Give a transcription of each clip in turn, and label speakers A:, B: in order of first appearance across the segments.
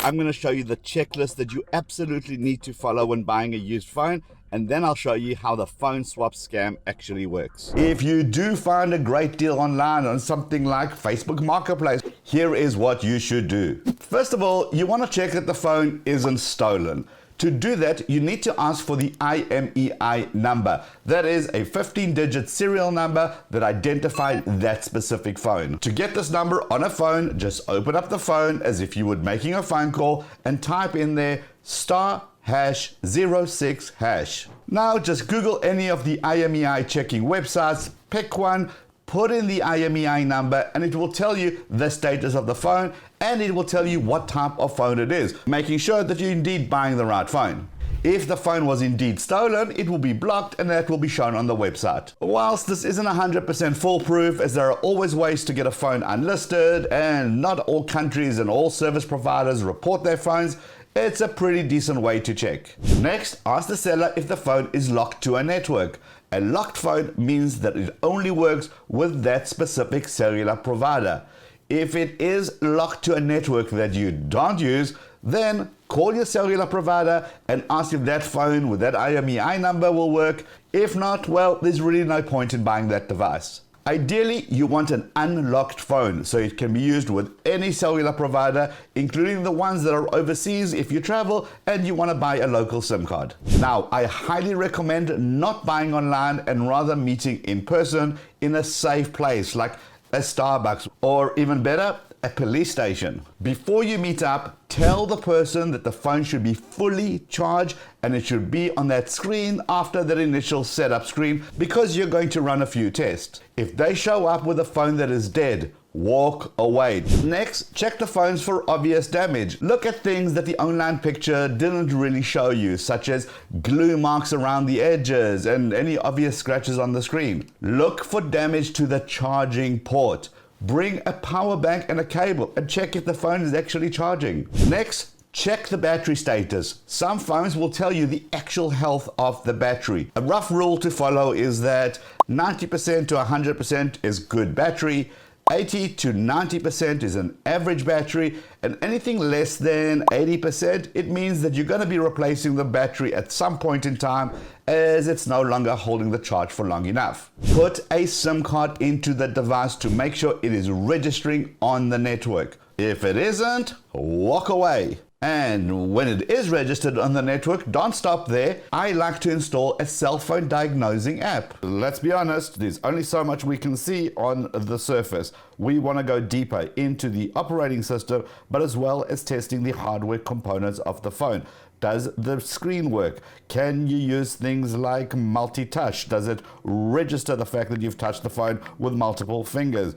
A: I'm going to show you the checklist that you absolutely need to follow when buying a used phone, and then I'll show you how the phone swap scam actually works. If you do find a great deal online on something like Facebook Marketplace, here is what you should do. First of all, you want to check that the phone isn't stolen. To do that, you need to ask for the IMEI number. That is a 15-digit serial number that identifies that specific phone. To get this number on a phone, just open up the phone as if you were making a phone call and type in there *#06#. Now just Google any of the IMEI checking websites, pick one, put in the IMEI number, and it will tell you the status of the phone, and it will tell you what type of phone it is, making sure that you're indeed buying the right phone. If the phone was indeed stolen, it will be blocked and that will be shown on the website. Whilst this isn't 100% foolproof, as there are always ways to get a phone unlisted, and not all countries and all service providers report their phones, it's a pretty decent way to check. Next, ask the seller if the phone is locked to a network. A locked phone means that it only works with that specific cellular provider. If it is locked to a network that you don't use, then call your cellular provider and ask if that phone with that IMEI number will work. If not, well, there's really no point in buying that device. Ideally, you want an unlocked phone so it can be used with any cellular provider, including the ones that are overseas if you travel and you want to buy a local SIM card. Now, I highly recommend not buying online and rather meeting in person in a safe place like a Starbucks, or even better, a police station. Before you meet up, tell the person that the phone should be fully charged and it should be on that screen after that initial setup screen, because you're going to run a few tests. If they show up with a phone that is dead, walk away. Next, check the phones for obvious damage. Look at things that the online picture didn't really show you, such as glue marks around the edges and any obvious scratches on the screen. Look for damage to the charging port. Bring a power bank and a cable and check if the phone is actually charging. Next, check the battery status. Some phones will tell you the actual health of the battery. A rough rule to follow is that 90% to 100% is good battery, 80 to 90% is an average battery, and anything less than 80%, it means that you're going to be replacing the battery at some point in time, as it's no longer holding the charge for long enough. Put a SIM card into the device to make sure it is registering on the network. If it isn't, walk away. And when it is registered on the network, don't stop there. I like to install a cell phone diagnosing app. Let's be honest, there's only so much we can see on the surface. We want to go deeper into the operating system, but as well as testing the hardware components of the phone. Does the screen work? Can you use things like multi-touch? Does it register the fact that you've touched the phone with multiple fingers?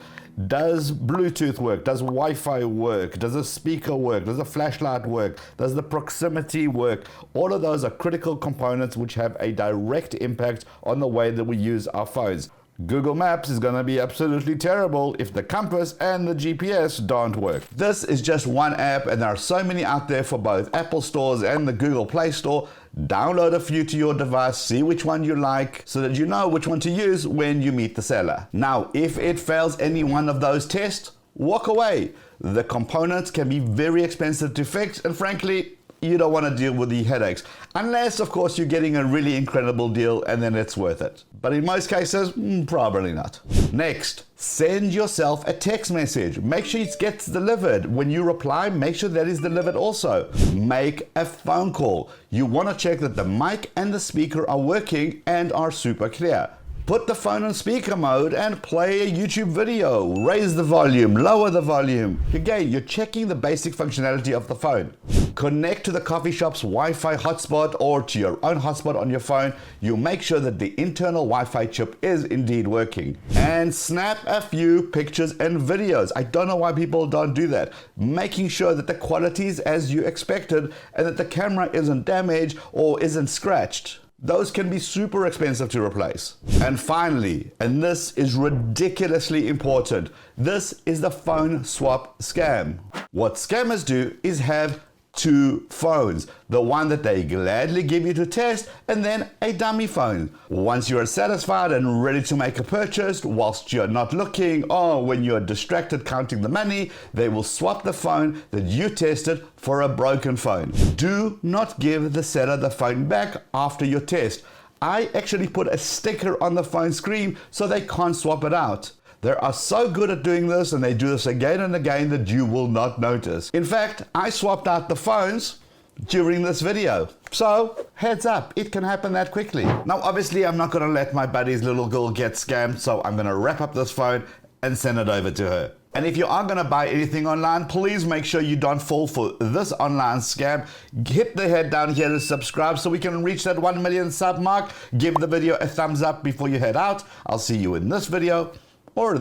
A: Does Bluetooth work? Does Wi-Fi work? Does a speaker work? Does a flashlight work? Does the proximity work? All of those are critical components which have a direct impact on the way that we use our phones. Google Maps is going to be absolutely terrible if the compass and the GPS don't work. This is just one app, and there are so many out there for both Apple stores and the Google Play Store. Download a few to your device, see which one you like, so that you know which one to use when you meet the seller. Now, if it fails any one of those tests, walk away. The components can be very expensive to fix, and frankly, you don't want to deal with the headaches. Unless, of course, you're getting a really incredible deal and then it's worth it. But in most cases, probably not. Next, send yourself a text message. Make sure it gets delivered. When you reply, make sure that is delivered also. Make a phone call. You want to check that the mic and the speaker are working and are super clear. Put the phone on speaker mode and play a YouTube video. Raise the volume, lower the volume. Again, you're checking the basic functionality of the phone. Connect to the coffee shop's Wi-Fi hotspot or to your own hotspot on your phone. You make sure that the internal Wi-Fi chip is indeed working. And snap a few pictures and videos. I don't know why people don't do that. Making sure that the quality is as you expected and that the camera isn't damaged or isn't scratched. Those can be super expensive to replace. And finally, and this is ridiculously important, this is the phone swap scam. What scammers do is have two phones, the one that they gladly give you to test, and then a dummy phone. Once you are satisfied and ready to make a purchase, whilst you're not looking or when you're distracted counting the money, they will swap the phone that you tested for a broken phone. Do not give the seller the phone back after your test. I actually put a sticker on the phone screen so they can't swap it out. They are so good at doing this, and they do this again and again, that you will not notice. In fact, I swapped out the phones during this video. So, heads up, it can happen that quickly. Now, obviously, I'm not going to let my buddy's little girl get scammed, so I'm going to wrap up this phone and send it over to her. And if you are going to buy anything online, please make sure you don't fall for this online scam. Hit the head down here to subscribe so we can reach that 1 million sub mark. Give the video a thumbs up before you head out. I'll see you in this video, or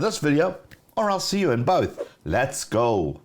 A: I'll see you in both. Let's go.